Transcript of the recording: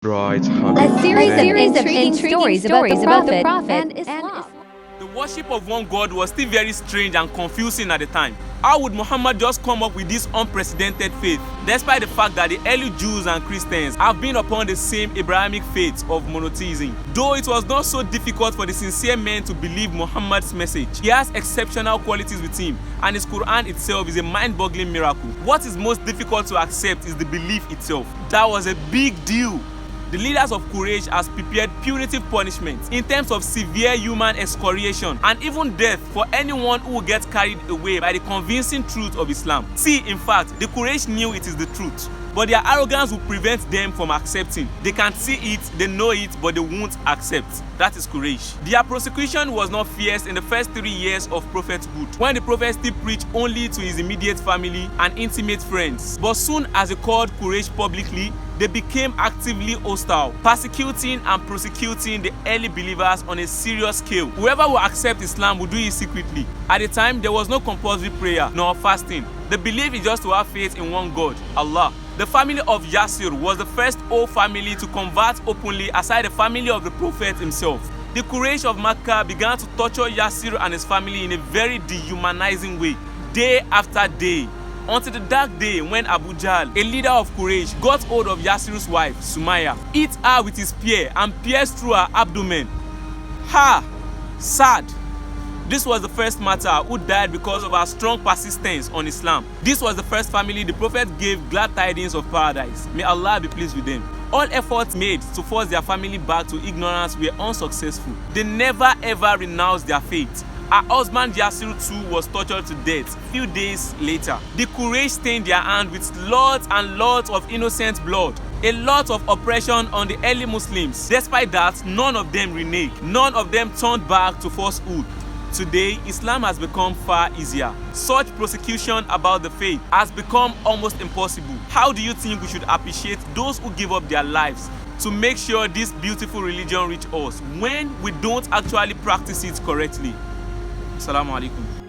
Bright A Habit series of presents intriguing stories about the Prophet and Islam. The worship of one God was still very strange and confusing at the time. How would Muhammad just come up with this unprecedented faith, despite the fact that the early Jews and Christians have been upon the same Abrahamic faith of monotheism? Though it was not so difficult for the sincere men to believe Muhammad's message, he has exceptional qualities with him, and his Quran itself is a mind-boggling miracle. What is most difficult to accept is the belief itself. That was a big deal. The leaders of QURAISH has prepared punitive punishments in terms of severe human excoriation and even death for anyone who gets carried away by the convincing truth of Islam. See, in fact, the QURAISH knew it is the truth, but their arrogance will prevent them from accepting. They can see it, they know it, but they won't accept. That is QURAISH. Their prosecution was not fierce in the first 3 years of prophethood, when the prophet still preached only to his immediate family and intimate friends. But soon as he called QURAISH publicly, they became actively hostile, persecuting and prosecuting the early believers on a serious scale. Whoever will accept Islam will do it secretly. At the time, there was no compulsory prayer nor fasting. The belief is just to have faith in one God, Allah. The family of Yasir was the first whole family to convert openly aside the family of the Prophet himself. The QURAISH of Mecca began to torture Yasir and his family in a very dehumanizing way, day after day, until the dark day when Abu Jahl, a leader of QURAISH, got hold of Yasir's wife, Sumaya, hit her with his spear and pierced through her abdomen. Sad. This was the first martyr who died because of her strong persistence on Islam. This was the first family the Prophet gave glad tidings of paradise. May Allah be pleased with them. All efforts made to force their family back to ignorance were unsuccessful. They never ever renounced their faith. Her husband Yasir too was tortured to death few days later. The QURAISH stained their hand with lots and lots of innocent blood. A lot of oppression on the early Muslims. Despite that, none of them reneged. None of them turned back to falsehood. Today, Islam has become far easier. Such prosecution about the faith has become almost impossible. How do you think we should appreciate those who give up their lives to make sure this beautiful religion reaches us when we don't actually practice it correctly? Assalamu alaikum.